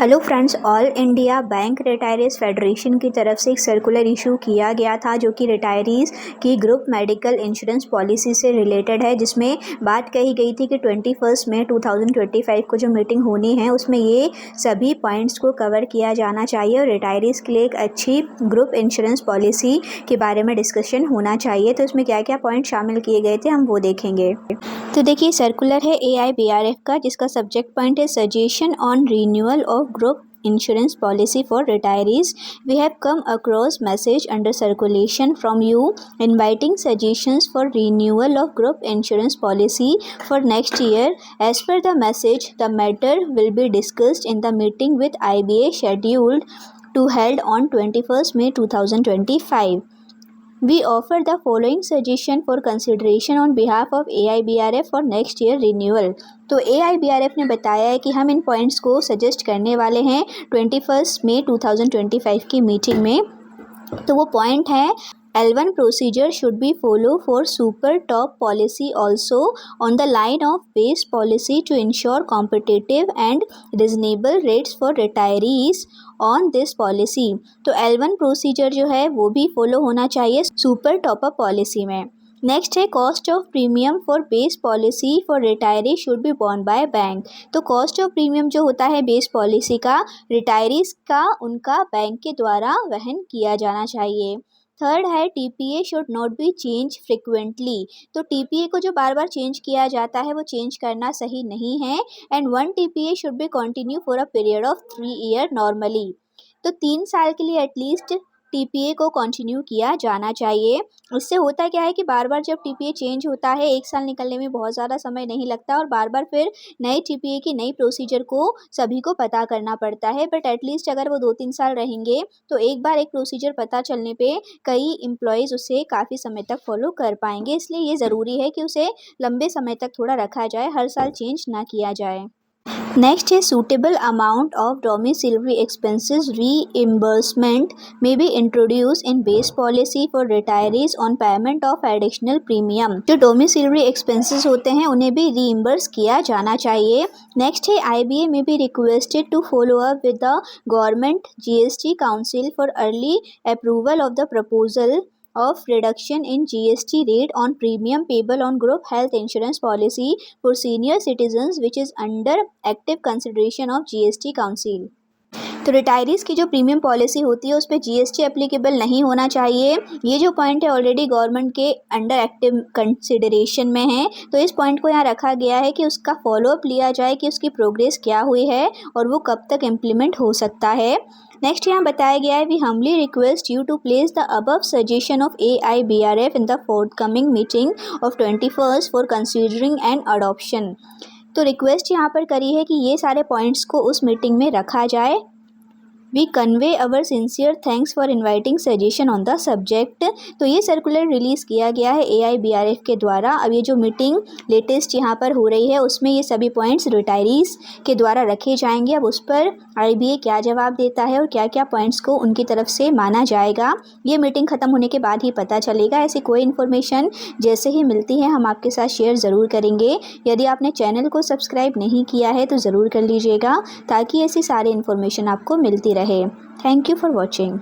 Hello friends, all India bank retirees federation की तरफ से एक सर्कुलर इशू किया गया था जो कि रिटायरीज़ की ग्रुप मेडिकल इंश्योरेंस पॉलिसी से रिलेटेड है, जिसमें बात कही गई थी कि 21 मई 2025 को जो मीटिंग होनी है उसमें ये सभी पॉइंट्स को कवर किया जाना चाहिए और रिटायरीज़ के लिए एक अच्छी ग्रुप इंश्योरेंस पॉलिसी के बारे में डिस्कशन होना चाहिए। तो इसमें क्या क्या पॉइंट शामिल किए गए थे हम वो देखेंगे। तो देखिए, सर्कुलर है AIBRF का, जिसका सब्जेक्ट पॉइंट है suggestion on renewal of group insurance policy for retirees. We have come across message under circulation from you inviting suggestions for renewal of group insurance policy for next year. As per the message, the matter will be discussed in the meeting with IBA scheduled to held on 21st May 2025. We offer the following suggestion for consideration on behalf of AIBRF for next year renewal. तो AIBRF ने बताया है कि हम इन points को suggest करने वाले हैं 21 मई 2025 की मीटिंग में। तो वो पॉइंट है L1 procedure should be follow for super top policy also on the line of base policy to ensure competitive and reasonable rates for retirees on this policy. तो L1 procedure जो है वो भी follow होना चाहिए super top up policy में। Next है cost of premium for base policy for retiree should be born by bank. तो कॉस्ट ऑफ प्रीमियम जो होता है बेस पॉलिसी का, रिटायरीज का उनका बैंक के द्वारा वहन किया जाना चाहिए। थर्ड है TPA should not be change frequently. तो TPA को जो बार बार चेंज किया जाता है वो चेंज करना सही नहीं है। And 1 TPA should be continue for a period of 3 year normally. तो 3 साल के लिए एटलीस्ट TPA को कंटिन्यू किया जाना चाहिए। इससे होता क्या है कि बार बार जब TPA चेंज होता है 1 साल निकलने में बहुत ज़्यादा समय नहीं लगता और बार बार फिर नए TPA की नई प्रोसीजर को सभी को पता करना पड़ता है। बट एटलीस्ट अगर वो 2-3 साल रहेंगे तो एक बार एक प्रोसीजर पता चलने पे कई एम्प्लॉयज़ उसे काफ़ी समय तक फॉलो कर पाएंगे। इसलिए ये ज़रूरी है कि उसे लंबे समय तक थोड़ा रखा जाए, हर साल चेंज ना किया जाए। नेक्स्ट है suitable amount of domiciliary expenses reimbursement may be introduced in base policy for retirees on payment of additional premium. जो domiciliary expenses होते हैं उन्हें भी reimburse किया जाना चाहिए। नेक्स्ट है IBA may be requested to follow up with the government GST council for early approval of the proposal of reduction in GST rate on premium payable on group health insurance policy for senior citizens which is under active consideration of GST council. तो रिटायरीज़ की जो premium policy होती है उस पर GST applicable नहीं होना चाहिए। ये जो पॉइंट है ऑलरेडी गवर्नमेंट के अंडर एक्टिव कंसिडरेशन में है। तो इस पॉइंट को यहाँ रखा गया है कि उसका फॉलोअप लिया जाए कि उसकी प्रोग्रेस क्या हुई है और वो कब तक इम्प्लीमेंट हो सकता है। नेक्स्ट यहाँ बताया गया है we humbly request you to place the above suggestion of AIBRF in the forthcoming meeting of 21 for considering and adoption. तो रिक्वेस्ट यहाँ पर करी है कि ये सारे पॉइंट्स को उस मीटिंग में रखा जाए। We convey our sincere thanks for inviting suggestion on the subject. तो ये सर्कुलर रिलीज़ किया गया है AIBRF के द्वारा। अब ये जो मीटिंग लेटेस्ट यहाँ पर हो रही है उसमें ये सभी पॉइंट्स रिटायरीज़ के द्वारा रखे जाएंगे। अब उस पर IBA क्या जवाब देता है और क्या क्या पॉइंट्स को उनकी तरफ से माना जाएगा, ये मीटिंग ख़त्म होने के बाद ही पता चलेगा। ऐसी कोई इन्फॉर्मेशन जैसे ही मिलती है हम आपके साथ शेयर ज़रूर करेंगे। यदि आपने चैनल को सब्सक्राइब नहीं किया है तो ज़रूर कर लीजिएगा ताकि ऐसी सारी इन्फॉर्मेशन आपको मिलती रहे। Thank you for watching.